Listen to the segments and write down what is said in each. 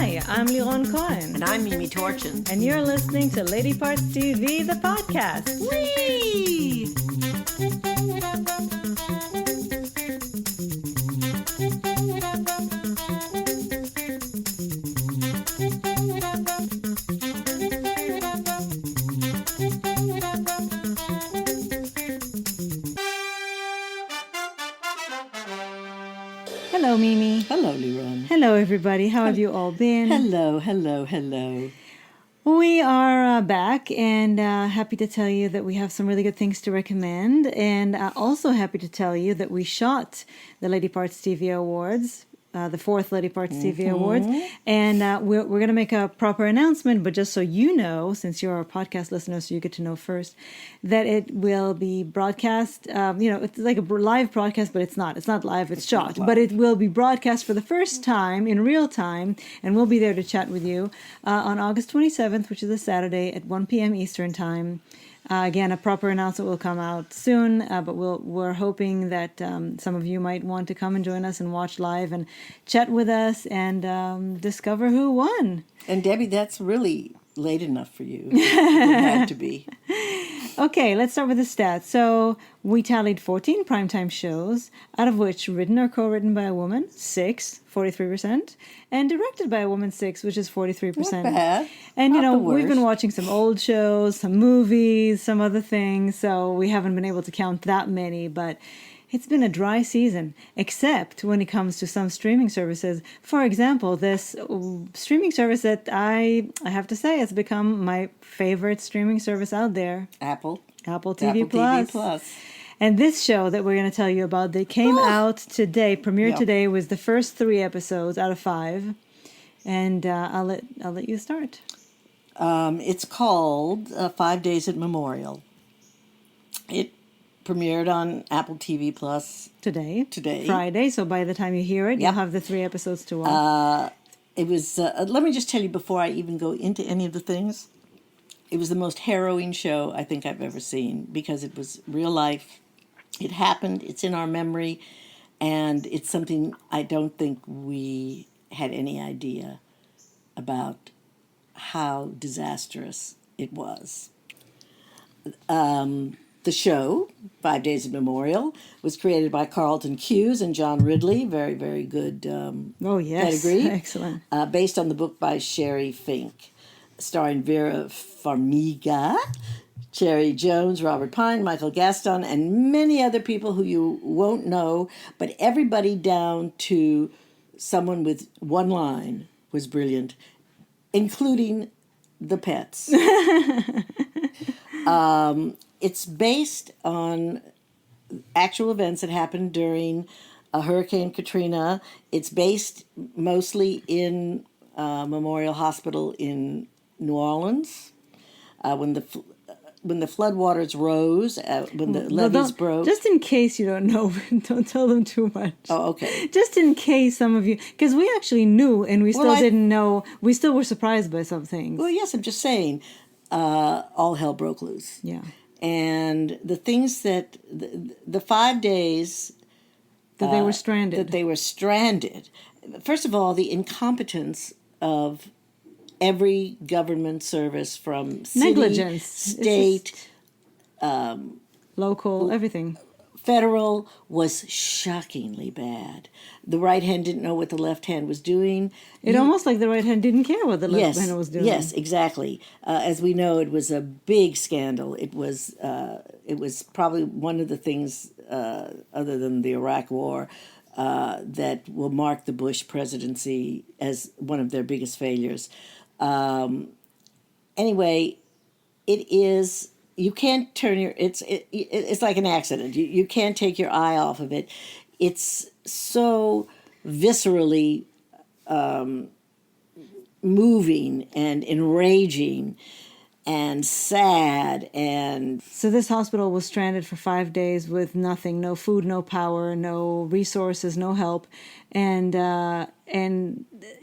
Hi, I'm Liron Cohen. And I'm Mimi Torchin. And you're listening to Lady Parts TV, the podcast. Whee! Hello, Mimi. Hello, Liron. Hello, everybody. How have you all been? Hello. We are back and happy to tell you that we have some really good things to recommend. And also happy to tell you that we shot the Lady Parts TV Awards, the fourth Lady Parts TV Awards. And we're going to make a proper announcement, but just so you know, since you're our podcast listener, so you get to know first, that it will be broadcast. It's like a live broadcast, but it's not. It's not live, it's shot. But it will be broadcast for the first time in real time, and we'll be there to chat with you on August 27th, which is a Saturday at 1 p.m. Eastern Time. Again, a proper announcement will come out soon, but we're hoping that some of you might want to come and join us and watch live and chat with us and discover who won. And Debbie, that's really late enough for you. It had to be. Okay, let's start with the stats. So we tallied 14 primetime shows, out of which written or co-written by a woman, 6, 43%, and directed by a woman, 6, which is 43%. Not bad. And, worst. we've been watching some old shows, some movies, some other things, so we haven't been able to count that many, but it's been a dry season, except when it comes to some streaming services. For example, this streaming service that I have to say has become my favorite streaming service out there. Apple TV Plus. And this show that we're going to tell you about, that came out today, premiered today, was the first 3 episodes out of 5. And I'll let you start. It's called 5 Days at Memorial. It premiered on Apple TV Plus Today. Friday. So by the time you hear it, you'll have the 3 episodes to watch. It was, let me just tell you before I even go into any of the things, it was the most harrowing show I think I've ever seen, because it was real life. It happened, it's in our memory, and it's something I don't think we had any idea about how disastrous it was. The show, 5 Days of Memorial, was created by Carlton Cuse and John Ridley. Very, very good pedigree. Excellent. Based on the book by Sherry Fink, starring Vera Farmiga, Cherry Jones, Robert Pine, Michael Gaston, and many other people who you won't know, but everybody down to someone with one line was brilliant, including the pets. It's based on actual events that happened during Hurricane Katrina. It's based mostly in Memorial Hospital in New Orleans. When the floodwaters rose, when the levees broke. Just in case you don't know, don't tell them too much. Oh, okay. Just in case some of you, because we actually knew and we still didn't know. We still were surprised by some things. Well, yes, I'm just saying, all hell broke loose. Yeah. And the things that, the 5 days... That they were stranded. First of all, the incompetence of every government service, from city, negligence, state, local, everything. Federal, was shockingly bad. The right hand didn't know what the left hand was doing. Almost like the right hand didn't care what the left hand was doing. Yes, exactly. As we know, it was a big scandal. It was probably one of the things, other than the Iraq War, that will mark the Bush presidency as one of their biggest failures. Anyway, it is. You can't turn it's like an accident. You can't take your eye off of it. It's so viscerally moving and enraging and sad. And so this hospital was stranded for 5 days with nothing, no food, no power, no resources, no help. And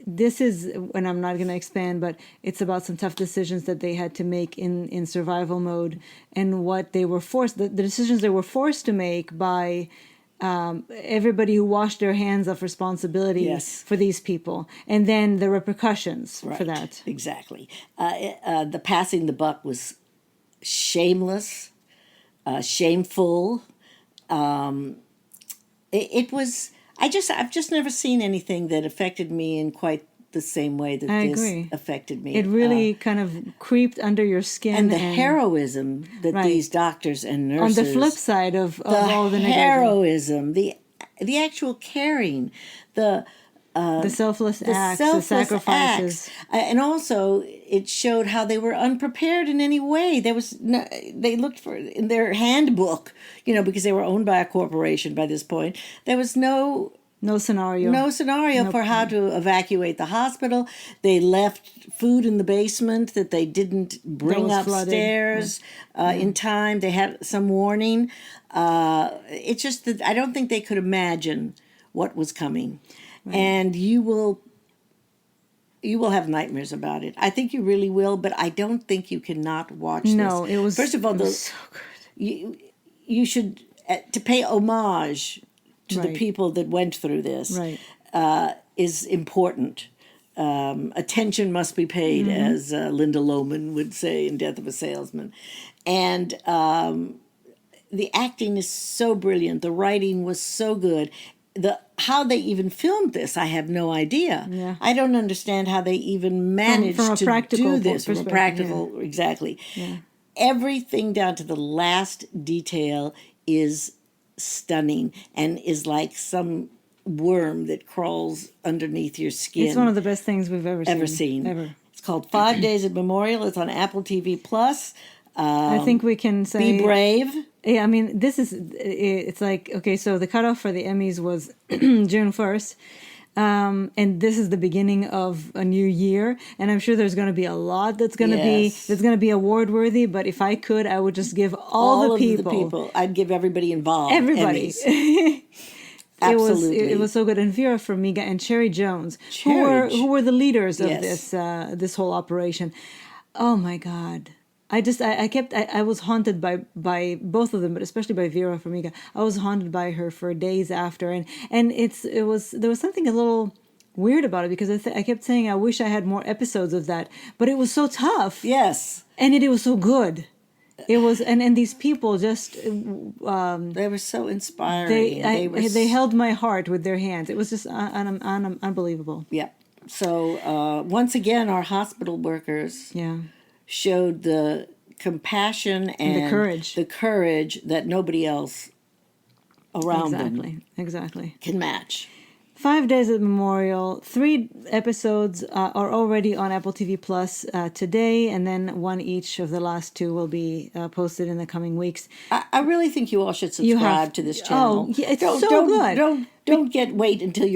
this is, and I'm not going to expand, but it's about some tough decisions that they had to make in survival mode, and what they were forced, the decisions they were forced to make by everybody who washed their hands of responsibility Yes. for these people, and then the repercussions for Right. that. Exactly. The passing the buck was shameless, shameful. It was. I've just never seen anything that affected me in quite the same way that I this agree. affected me. It really kind of creeped under your skin. And the heroism that Right. these doctors and on nurses. the flip side of the all the negative, heroism, the actual caring, the the selfless acts, the selfless sacrifices. acts. And also it showed how they were unprepared in any way. There was no, they looked for in their handbook, because they were owned by a corporation by this point. There was no scenario for how to evacuate the hospital. They left food in the basement that they didn't bring was flooded. upstairs in time. They had some warning. It's just that I don't think they could imagine what was coming. And you will have nightmares about it. I think you really will, but I don't think you cannot watch this. No, it was First of all, it was so good. you should to pay homage to the Right. people that went through this Right. is important. Attention must be paid, Mm-hmm. as Linda Lohman would say in Death of a Salesman. And the acting is so brilliant. The writing was so good. How they even filmed this, I have no idea. Yeah. I don't understand how they even managed from a to practical do this from a perspective, practical, exactly. Yeah. Everything down to the last detail is stunning and is like some worm that crawls underneath your skin. It's one of the best things we've ever seen. Ever. It's called 5 Days at Memorial. It's on Apple TV Plus. I think we can say Be brave. Yeah, I mean, it's like, okay, so the cutoff for the Emmys was June 1st. And this is the beginning of a new year. And I'm sure there's going to be a lot that's going Yes. to be award worthy. But if I could, I would just give all the of people. the people. I'd give everybody involved. Everybody. Emmys. Absolutely. It was so good. And Vera Farmiga and Cherry Jones, Cherry who were the leaders of Yes. this whole operation. Oh my God. I was haunted by both of them, but especially by Vera Farmiga. I was haunted by her for days after, and there was something a little weird about it because I kept saying I wish I had more episodes of that, but it was so tough. Yes. And it was so good. It was, and these people just They were so inspiring. they held my heart with their hands. It was just unbelievable. Yeah. So once again, our hospital workers Yeah. showed the compassion and the courage. that nobody else around them Exactly. can match. 5 Days at Memorial. 3 episodes are already on Apple TV Plus today, and then one each of the last 2 will be posted in the coming weeks. I really think you all should subscribe to this channel. Oh, yeah, it's so good. Don't wait until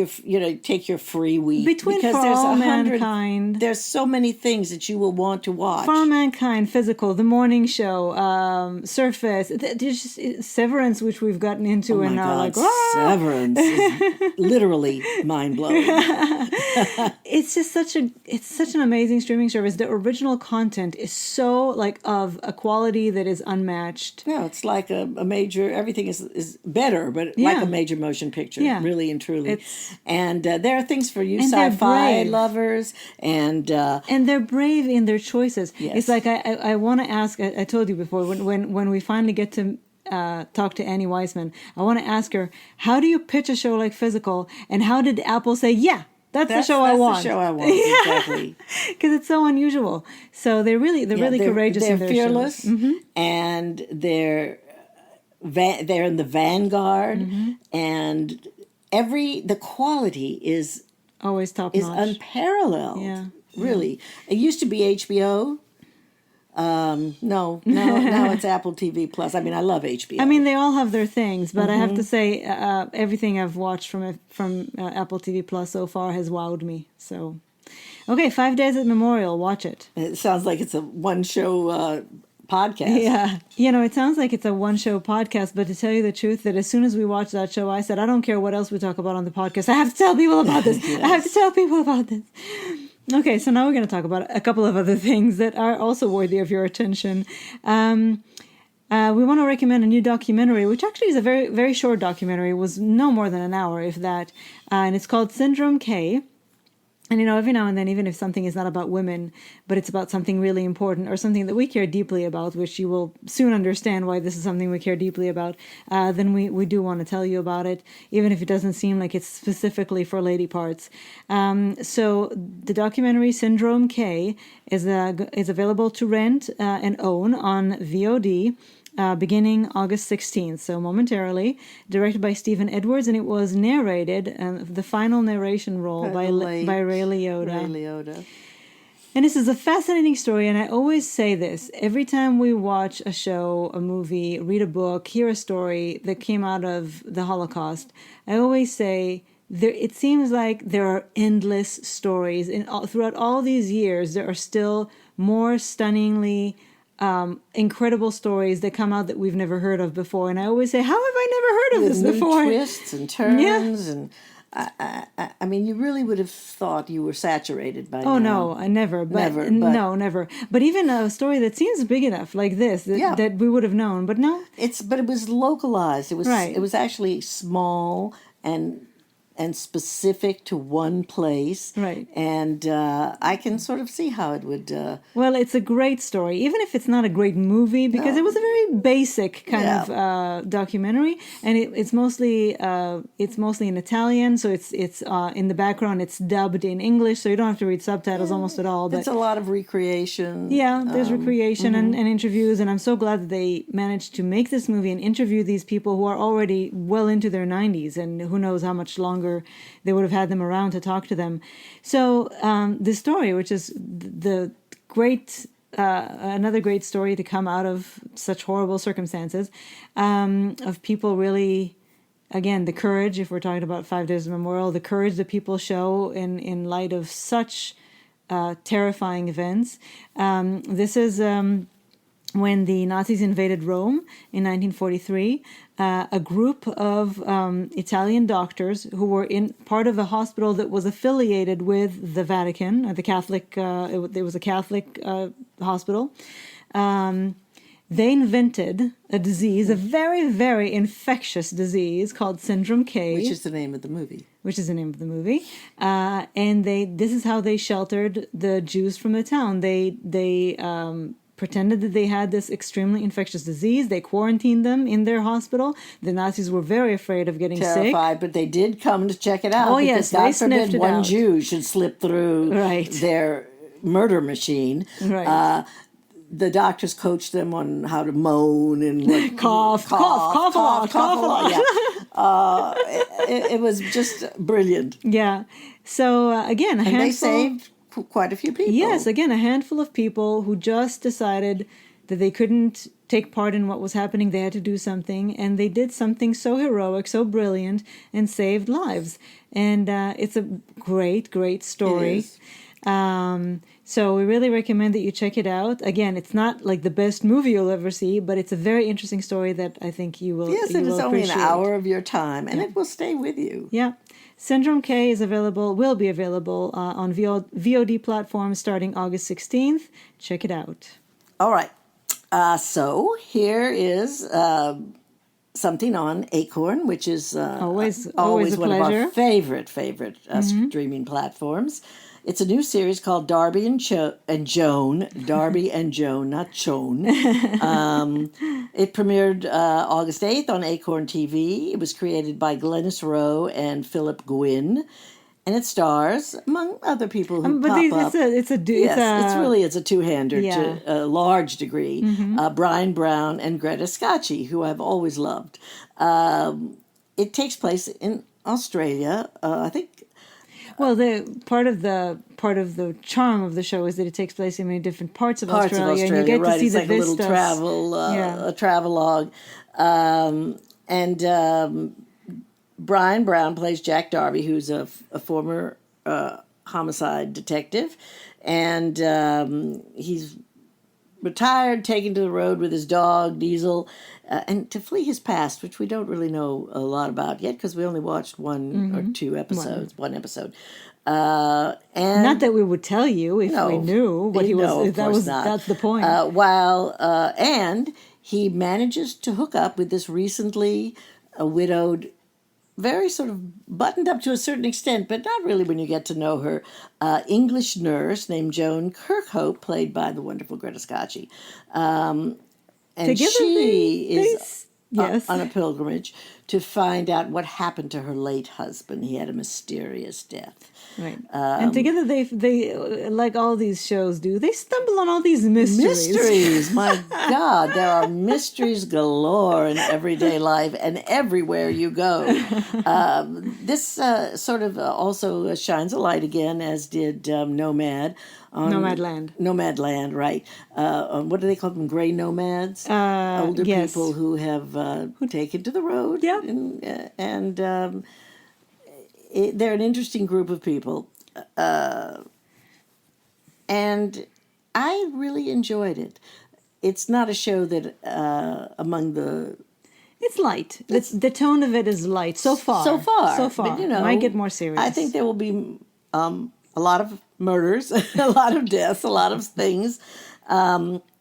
take your free week. Between because For there's All 100 Mankind. There's so many things that you will want to watch. For All Mankind, Physical, The Morning Show, Surface, there's just Severance, which we've gotten into, Oh and my now God, like, Severance is literally mind blowing. it's just such an amazing streaming service. The original content is so of a quality that is unmatched. No, it's like a major. Everything is better, but like Yeah. a major motion picture, Yeah. really and truly. It's- and there are things for you And they're sci-fi brave. lovers, and And they're brave in their choices. Yes. It's like I want to ask. I told you before when we finally get to talk to Annie Weisman, I want to ask her, how do you pitch a show like Physical, and how did Apple say, yeah, that's the show I want? The show I want. Exactly. Because it's so unusual. So they're really courageous. They're in their fearless, shows. Mm-hmm. and they're in the vanguard, Mm-hmm. and the quality is Always top is notch. unparalleled. Yeah. Really. It used to be HBO. No, now it's Apple TV Plus. I mean, I love HBO. I mean, they all have their things, but I have Mm-hmm. to say, everything I've watched from Apple TV Plus so far has wowed me. So, okay, 5 Days at Memorial, watch it. It sounds like it's a one-show podcast. Yeah, it sounds like it's a one-show podcast, but to tell you the truth, that as soon as we watched that show, I said, I don't care what else we talk about on the podcast. I have to tell people about this. Yes. I have to tell people about this. Okay, so now we're going to talk about a couple of other things that are also worthy of your attention. We want to recommend a new documentary, which actually is a very, very short documentary. It was no more than an hour, if that. And it's called Syndrome K. And, every now and then, even if something is not about women, but it's about something really important or something that we care deeply about, which you will soon understand why this is something we care deeply about, then we do want to tell you about it, even if it doesn't seem like it's specifically for lady parts. So the documentary Syndrome K is available to rent and own on VOD. Beginning August 16th, so momentarily, directed by Stephen Edwards, and it was narrated, the final narration role by Ray Liotta. Ray Liotta. And this is a fascinating story, and I always say this. Every time we watch a show, a movie, read a book, hear a story that came out of the Holocaust, I always say, it seems like there are endless stories. Throughout all these years, there are still more stunningly incredible stories that come out that we've never heard of before. And I always say, how have I never heard of this before? Twists and turns, and I mean, you really would have thought you were saturated by now. Oh no, I never. Never. But even a story that seems big enough, like this, that we would have known, but no. But it was localized. It was right. It was actually small and specific to one place. Right. And I can sort of see how it would... Well, it's a great story, even if it's not a great movie, because it was a very basic kind of documentary, and it's mostly in Italian, so it's in the background, it's dubbed in English, so you don't have to read subtitles almost at all. But it's a lot of recreation. Yeah, there's recreation and interviews, and I'm so glad that they managed to make this movie and interview these people who are already well into their 90s, and who knows how much longer they would have had them around to talk to them. So this story, which is the great, another great story to come out of such horrible circumstances, of people really, again, the courage, if we're talking about 5 Days of Memorial, the courage that people show in light of such terrifying events. This is... when the Nazis invaded Rome in 1943, a group of Italian doctors who were in part of a hospital that was affiliated with the Vatican, the Catholic. It was a Catholic hospital. They invented a disease, a very, very infectious disease called Syndrome K, which is the name of the movie. And this is how they sheltered the Jews from the town. They pretended that they had this extremely infectious disease. They quarantined them in their hospital. The Nazis were very afraid of getting terrified, but they did come to check it out. Oh, yes, God they sniffed forbid it one out. Jew should slip through their murder machine. Right. The doctors coached them on how to moan and cough a lot. Yeah. It was just brilliant. Yeah. So again, and they saved quite a few people. Yes, again, a handful of people who just decided that they couldn't take part in what was happening. They had to do something, and they did something so heroic, so brilliant, and saved lives. And it's a great, great story. It is. So we really recommend that you check it out. Again, it's not like the best movie you'll ever see, but it's a very interesting story that I think you will. Yes, it is only an hour of your time, and it will stay with you. Yeah. Syndrome K will be available on VOD platforms starting August 16th. Check it out. All right. So here is something on Acorn, which is always one pleasure. of our favorite streaming platforms. It's a new series called Darby and Joan. Darby and Joan, not Joan. It premiered August 8th on Acorn TV. It was created by Glennis Rowe and Philip Gwynn. And it stars, among other people who pop up. It's a two-hander to a large degree. Brian Brown and Greta Scacchi, who I've always loved. It takes place in Australia, I think. Well, the part of the charm of the show is that it takes place in many different parts of Australia, and you get to see it's the like vistas. A travelogue, and Brian Brown plays Jack Darby, who's a former homicide detective, and he's retired, taken to the road with his dog Diesel, and to flee his past, which we don't really know a lot about yet because we only watched one or two episodes. One episode, and not that we would tell you if we knew what he was. That's the point. And he manages to hook up with this recently widowed, very sort of buttoned up to a certain extent, but not really when you get to know her, English nurse named Joan Kirkhope, played by the wonderful Greta Scacchi. And Together she is yes. on a pilgrimage to find out what happened to her late husband. He had a mysterious death. Right. And together they like all these shows do, they stumble on all these mysteries. Mysteries, my God, there are mysteries galore in everyday life and everywhere you go. This sort of also shines a light again, as did Nomad. Nomadland. Nomadland, right. What do they call them? Gray nomads? Older yes. people who have taken to the road. Yep. And they're an interesting group of people. And I really enjoyed it. It's not a show that among the... It's light. The tone of it is light so far. So far. But, might get more serious. I think there will be a lot of murders, a lot of deaths, a lot of things.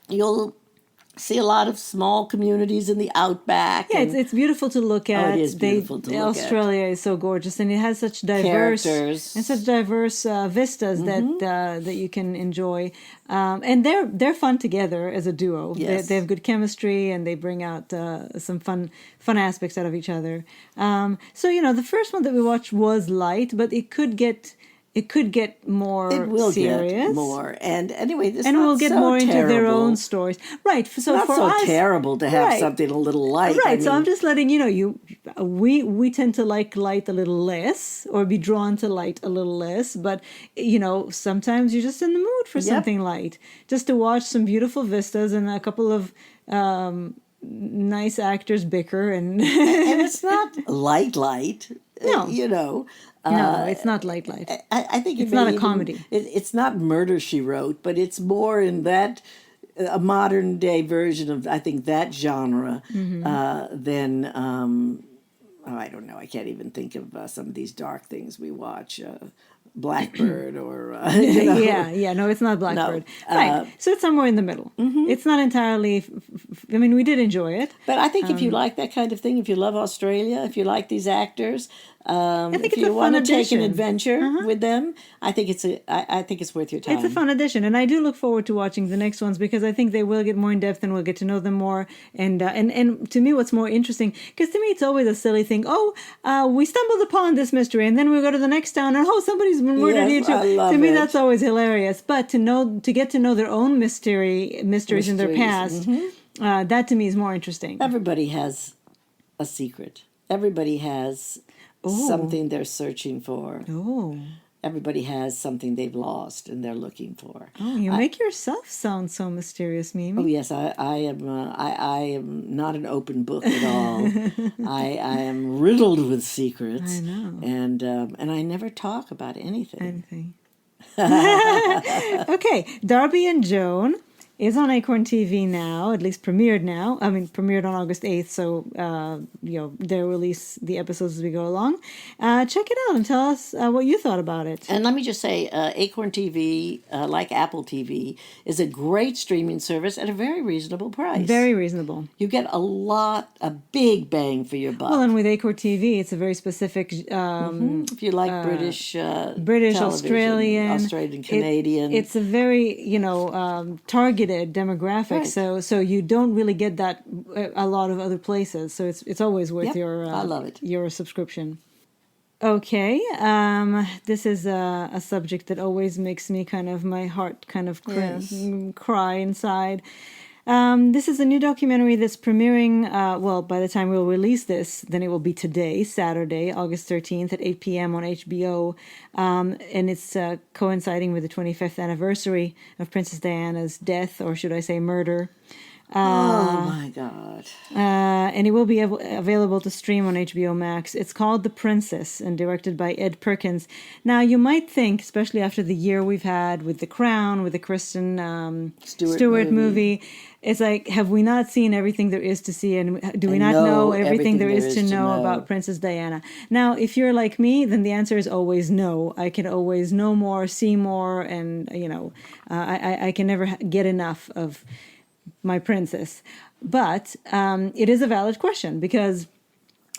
You'll see a lot of small communities in the outback. Yeah, it's beautiful to look at. It is beautiful to look at. Australia is so gorgeous, and it has such diverse characters and such diverse vistas that you can enjoy. And they're fun together as a duo. Yes. They have good chemistry, and they bring out some fun aspects out of each other. So the first one that we watched was light, but it could get more it will serious. Get more. And anyway, this and we'll get so more into their terrible. own stories. Right. So Not for so us, terrible to have right. something a little light. Right. I So mean, I'm just letting we tend to like light a little less, or be drawn to light a little less. But sometimes you're just in the mood for something light, just to watch some beautiful vistas and a couple of nice actors bicker and it's not light. No. No, it's not light. I think it's not a comedy. It's not Murder, She Wrote, but it's more in that a modern day version of, I think, that genre than I don't know. I can't even think of some of these dark things we watch. Blackbird or yeah no, it's not Blackbird. No. Right, so it's somewhere in the middle. It's not entirely I mean, we did enjoy it, but I think if you like that kind of thing, if you love Australia, if you like these actors, I think if you want to take an adventure with them, I think it's worth your time. It's a fun addition, and I do look forward to watching the next ones, because I think they will get more in depth and we'll get to know them more. And to me, what's more interesting, because to me it's always a silly thing. We stumbled upon this mystery, and then we go to the next town, and somebody's been murdered here too. I love to me, it. that's always hilarious. But to get to know their own mysteries in their past, that to me is more interesting. Everybody has a secret. Everybody has something they're searching for. Oh. Everybody has something they've lost and they're looking for. Oh, you make yourself sound so mysterious, Mimi. Oh yes, I am. I am not an open book at all. I am riddled with secrets. I know. And I never talk about anything. Okay, Darby and Joan is on Acorn TV now, at least premiered now. I mean, premiered on August 8th, so, they'll release the episodes as we go along. Check it out and tell us what you thought about it. And let me just say, Acorn TV, like Apple TV, is a great streaming service at a very reasonable price. Very reasonable. You get a big bang for your buck. Well, and with Acorn TV, it's a very specific... if you like British British, Australian, Canadian. It's a very, targeted demographic, Right. so you don't really get that a lot of other places. So it's always worth I love it. your subscription. Okay, this is a subject that always makes me my heart cry inside. This is a new documentary that's premiering, by the time we'll release this, then it will be today, Saturday, August 13th at 8 p.m. on HBO. And it's coinciding with the 25th anniversary of Princess Diana's death, or should I say murder. Oh my God. And it will be available to stream on HBO Max. It's called The Princess and directed by Ed Perkins. Now, you might think, especially after the year we've had with The Crown, with the Kristen Stewart movie, it's like, have we not seen everything there is to see? And do we not know everything there is to know about Princess Diana? Now, if you're like me, then the answer is always no. I can always know more, see more, and, I can never get enough of my princess. But it is a valid question because,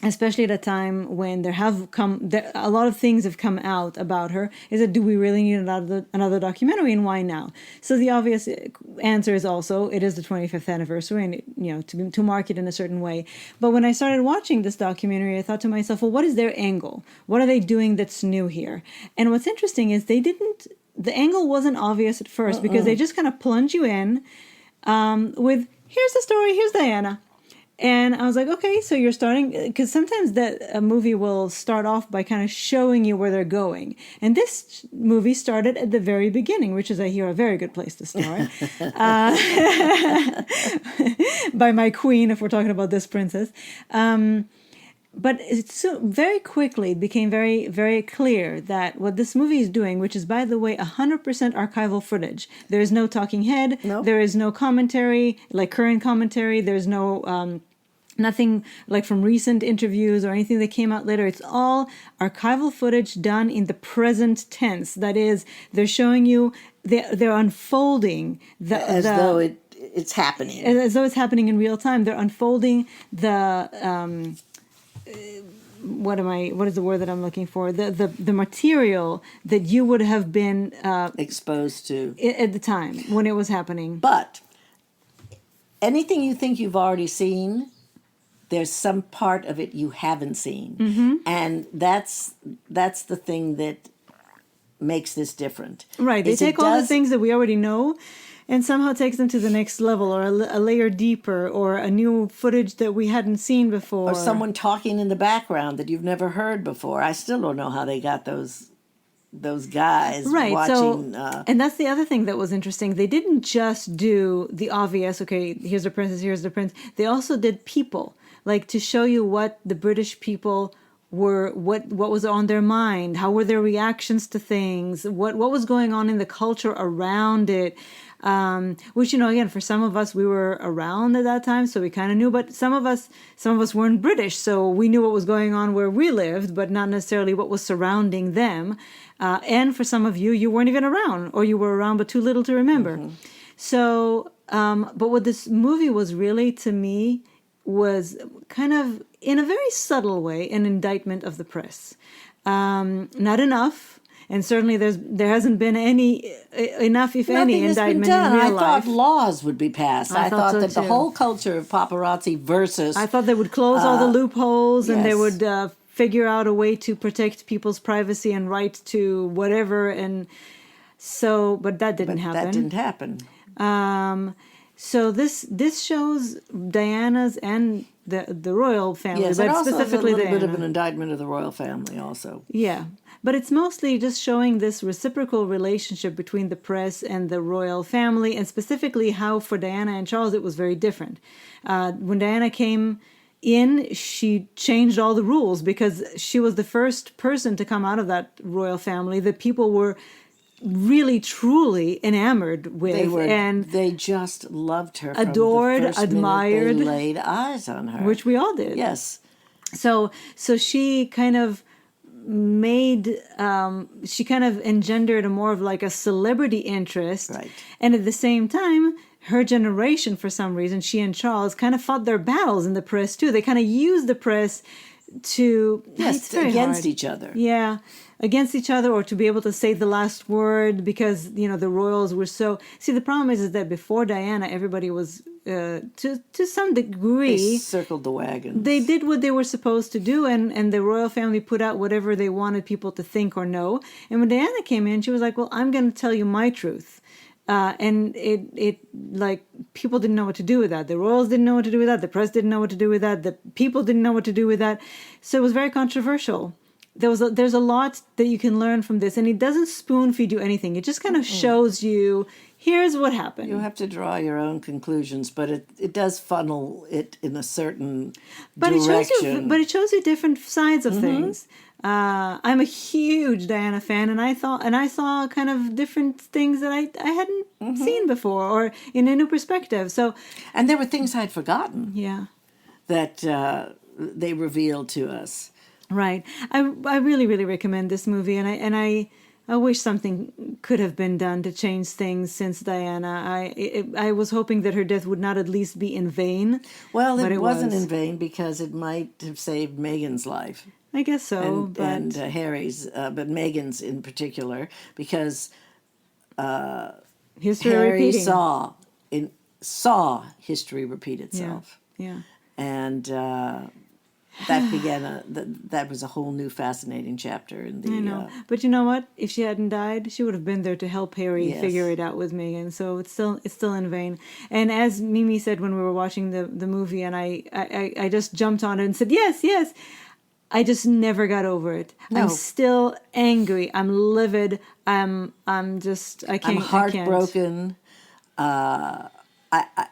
especially at a time when a lot of things have come out about her, is that do we really need another documentary, and why now? So the obvious answer is also it is the 25th anniversary, and to mark it in a certain way. But when I started watching this documentary, I thought to myself, well, what is their angle? What are they doing that's new here? And what's interesting is the angle wasn't obvious at first because they just kind of plunge you in with, here's the story, here's Diana. And I was like, okay, so you're starting, because sometimes a movie will start off by kind of showing you where they're going. And this movie started at the very beginning, which is, I hear, a very good place to start. By my queen, if we're talking about this princess. But so very quickly it became very, very clear that what this movie is doing, which is, by the way, 100% archival footage. There is no talking head. No. There is no commentary, like current commentary. There's no nothing like from recent interviews or anything that came out later. It's all archival footage done in the present tense. That is, they're showing you, they're unfolding as though it's happening. As though it's happening in real time. They're unfolding the what is the word that I'm looking for? The material that you would have been exposed to at the time when it was happening. But anything you think you've already seen, there's some part of it you haven't seen, and that's the thing that makes this different. Right, they take all the things that we already know and somehow takes them to the next level, or a layer deeper, or a new footage that we hadn't seen before. Or someone talking in the background that you've never heard before. I still don't know how they got those guys watching. And that's the other thing that was interesting. They didn't just do the obvious, okay, here's the princess, here's the prince. They also did people, like to show you what the British people were, what was on their mind, how were their reactions to things, what was going on in the culture around it. Which, again, for some of us, we were around at that time, so we kind of knew, but some of us weren't British, so we knew what was going on where we lived, but not necessarily what was surrounding them. And for some of you, you weren't even around, or you were around, but too little to remember. Mm-hmm. So, but what this movie was really, to me, was kind of, in a very subtle way, an indictment of the press. Not enough. And certainly there hasn't been enough, if any, indictment in real life. I thought laws would be passed. I thought so that too. The whole culture of paparazzi versus... I thought they would close all the loopholes, and yes. they would figure out a way to protect people's privacy and right to whatever. And so, but that didn't happen. That didn't happen. So this shows Diana's and the royal family, yes, but and also specifically a little Diana. bit of an indictment of the royal family also. Yeah. But it's mostly just showing this reciprocal relationship between the press and the royal family, and specifically how for Diana and Charles it was very different. When Diana came in, she changed all the rules because she was the first person to come out of that royal family that people were really truly enamored with, and they just loved her, adored, from the first admired, minute they laid eyes on her, which we all did. Yes. So she kind of she kind of engendered a more of like a celebrity interest. Right. And at the same time, her generation, for some reason, she and Charles kind of fought their battles in the press too. They kind of used the press to... Yes, against each other. Yeah, against each other, or to be able to say the last word because, the royals were so... See, the problem is that before Diana, everybody was, to some degree... They circled the wagons. They did what they were supposed to do, and the royal family put out whatever they wanted people to think or know. And when Diana came in, she was like, well, I'm going to tell you my truth. And it like people didn't know what to do with that. The royals didn't know what to do with that. The press didn't know what to do with that. The people didn't know what to do with that. So it was very controversial. There's a lot that you can learn from this, and it doesn't spoon feed you anything. It just kind of shows you, here's what happened. You have to draw your own conclusions, but it does funnel it in a certain direction. It shows you different sides of things. I'm a huge Diana fan, and I saw kind of different things that I hadn't seen before, or in a new perspective. So, and there were things I'd forgotten. Yeah, that they revealed to us. Right. I really, really recommend this movie, and I wish something could have been done to change things since Diana. I was hoping that her death would not at least be in vain. Well, but it wasn't was. in vain because it might have saved Meghan's life I guess so, and but Harry's, but Meghan's in particular, because history Harry repeating. saw history repeat itself, Yeah. and that began that was a whole new fascinating chapter in the. I know, but you know what? If she hadn't died, she would have been there to help Harry Yes. figure it out with Meghan. So it's still in vain. And as Mimi said when we were watching the movie, and I just jumped on it and said yes. I just never got over it. No. I'm still angry. I'm livid. I'm just I can't. I'm heartbroken.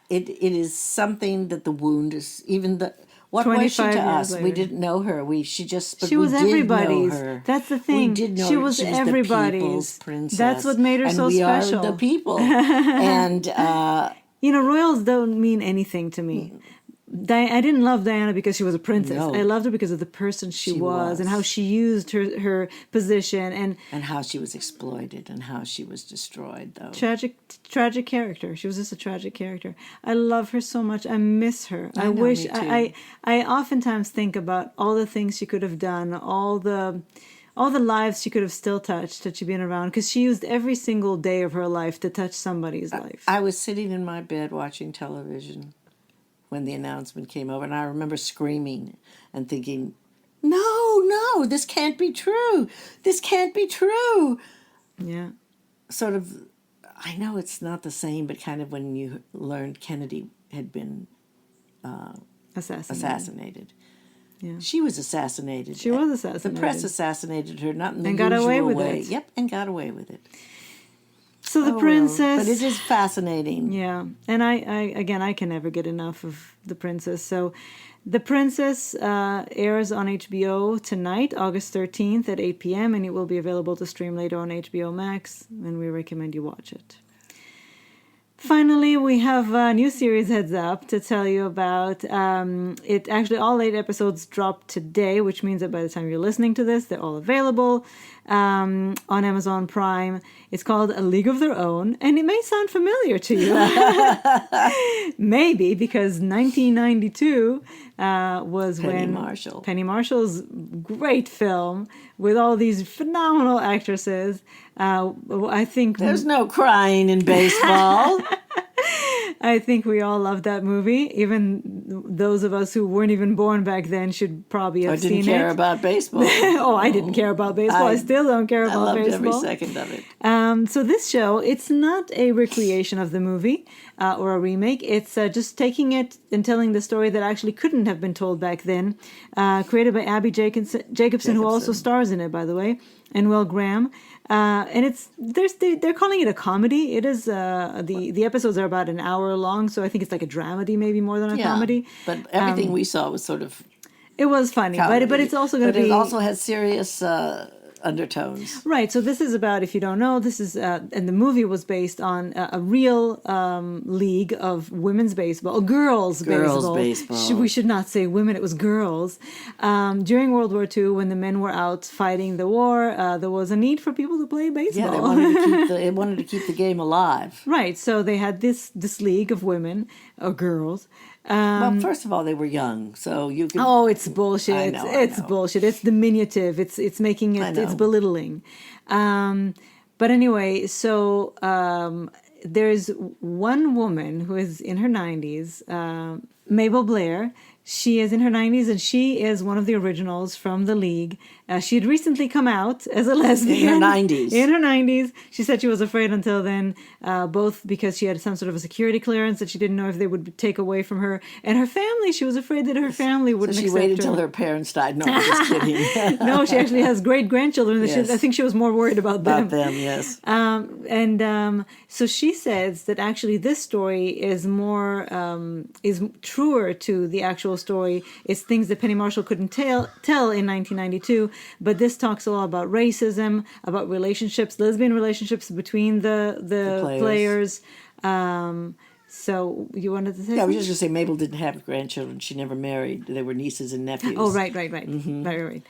It is something that the wound is even the. What was she 25 to years us? later. We didn't know her. But She was we did everybody's. Know her. That's the thing. We did know She her. was The everybody's. people's princess. That's what made her and so we special. are the people. And Royals don't mean anything to me. I didn't love Diana because she was a princess. No. I loved her because of the person she was and how was. she used her position and how she was exploited and how she was destroyed, though. tragic character. She was just a tragic character. I love her so much. I miss her. I know, wish me too. I oftentimes think about all the things she could have done, all the lives she could have still touched had she been around, because she used every single day of her life to touch somebody's life. I was sitting in my bed watching television when the announcement came over, and I remember screaming and thinking, no, this can't be true. This can't be true. Yeah. Sort of, I know it's not the same, but kind of when you learned Kennedy had been assassinated. Yeah. She was assassinated. She was assassinated. The press assassinated her, not in the And usual got away with way. it. Yep, and got away with it. So the Oh, princess. well. But it is fascinating. Yeah, and I can never get enough of The Princess. So The Princess airs on HBO tonight, August 13th at 8 p.m., and it will be available to stream later on HBO Max, and we recommend you watch it. Finally, we have a new series heads up to tell you about. It actually, all 8 episodes dropped today, which means that by the time you're listening to this, they're all available on Amazon Prime. It's called A League of Their Own, and it may sound familiar to you. Maybe because 1992 was Penny Marshall's great film with all these phenomenal actresses. I think There's no crying in baseball. I think we all loved that movie. Even those of us who weren't even born back then should probably have seen it. I didn't care about baseball. Oh, I didn't care about baseball. I still don't care about baseball. I loved every second of it. So this show, it's not a recreation of the movie or a remake. It's just taking it and telling the story that actually couldn't have been told back then. Created by Abby Jacobson, who also stars in it, by the way, and Will Graham. And they're calling it a comedy. It is the episodes are about an hour long, so I think it's like a dramedy, maybe more than a comedy. But everything we saw was sort of it was funny, but it's also going to be. But it also has serious undertones. Right. So this is about, if you don't know, this is and the movie was based on a real league of women's baseball, girls baseball. We should not say women; it was girls. During World War II, when the men were out fighting the war, there was a need for people to play baseball. Yeah, they wanted to keep the game alive. Right. So they had this league of women or girls. Well, first of all, they were young, so you can. Oh, it's bullshit! I know. It's bullshit. It's diminutive. It's making it. It's belittling. But anyway, so there's one woman who is in her 90s, Mabel Blair. She is in her 90s, and she is one of the originals from the league. She had recently come out as a lesbian. In her 90s. In her 90s. She said she was afraid until then, both because she had some sort of a security clearance that she didn't know if they would take away from her. And her family, she was afraid that her family wouldn't accept her. So she waited until her parents died. No, I'm just kidding. No, she actually has great-grandchildren. Yes. I think she was more worried about them. Yes. So she says that actually this story is more, is truer to the actual story. It's things that Penny Marshall couldn't tell in 1992, but this talks a lot about racism, about relationships, lesbian relationships between the players. So you wanted to say? Yeah, I was something? just going to say Mabel didn't have grandchildren. She never married. They were nieces and nephews. Oh, right. Right.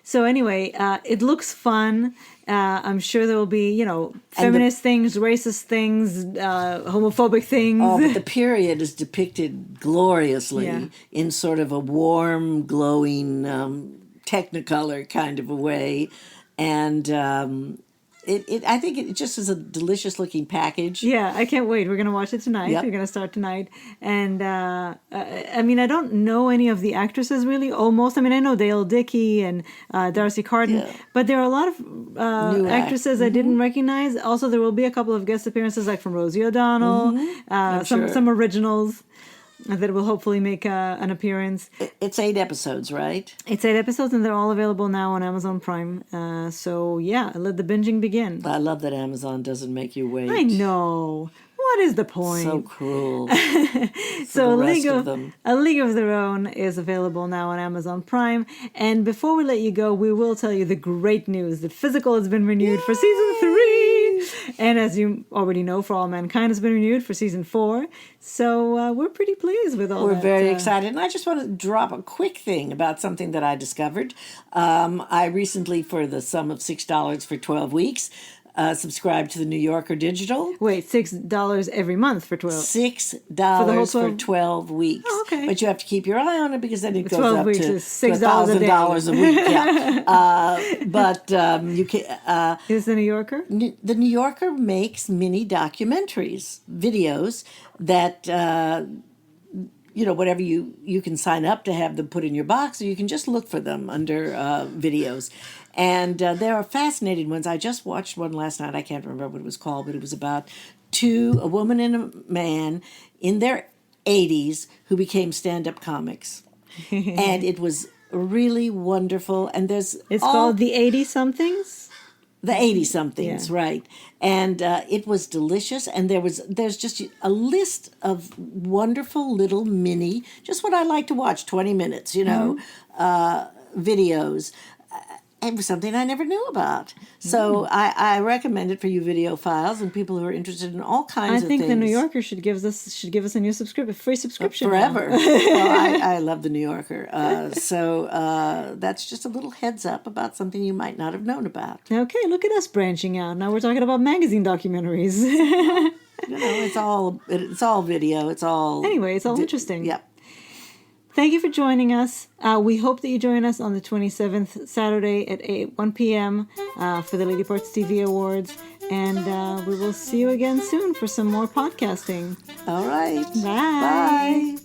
So anyway, it looks fun. I'm sure there will be, feminist things, racist things, homophobic things. Oh, but the period is depicted gloriously Yeah. in sort of a warm, glowing, Technicolor kind of a way. And I think it just is a delicious looking package. Yeah, I can't wait. We're going to watch it tonight. Yep. We're going to start tonight. And I mean, I don't know any of the actresses really, almost. I mean, I know Dale Dickey and Darcy Carden, Yeah. but there are a lot of New actresses I didn't recognize. Also, there will be a couple of guest appearances, like from Rosie O'Donnell, sure. some originals that will hopefully make an appearance. It's 8 episodes, right? It's 8 episodes, and they're all available now on Amazon Prime. So yeah, let the binging begin. I love that Amazon doesn't make you wait. I know. What is the point? So cruel. So the rest of them. A League of Their Own is available now on Amazon Prime. And before we let you go, we will tell you the great news that Physical has been renewed for season 3. And as you already know, For All Mankind has been renewed for season 4. So we're pretty pleased with all We're that. very excited. And I just want to drop a quick thing about something that I discovered. I recently, for the sum of $6 for 12 weeks, subscribed to the New Yorker Digital. Wait, $6 every month for 12. $6 for 12 12 weeks. Oh, okay. But you have to keep your eye on it because then it goes 12 up weeks to is $6 a day. $1,000 a week. Yeah. But you can. Is the New Yorker? The New Yorker makes mini documentaries, videos that whatever you can sign up to have them put in your box, or you can just look for them under videos. And there are fascinating ones. I just watched one last night. I can't remember what it was called, but it was about a woman and a man in their 80s who became stand-up comics. And it was really wonderful. And it's called The 80-somethings? The 80-somethings, Yeah. right. And it was delicious. And there's just a list of wonderful little mini, just what I like to watch, 20 minutes, videos. It was something I never knew about. So I recommend it for you videophiles and people who are interested in all kinds of things. I think the New Yorker should give us a new free subscription forever. now. Well, I love the New Yorker. So that's just a little heads up about something you might not have known about. Okay, look at us branching out. Now we're talking about magazine documentaries. It's all video. It's all Anyway, it's all interesting. Yep. Thank you for joining us. We hope that you join us on the 27th, Saturday at 1 p.m. For the Lady Parts TV Awards. And we will see you again soon for some more podcasting. All right. Bye. Bye.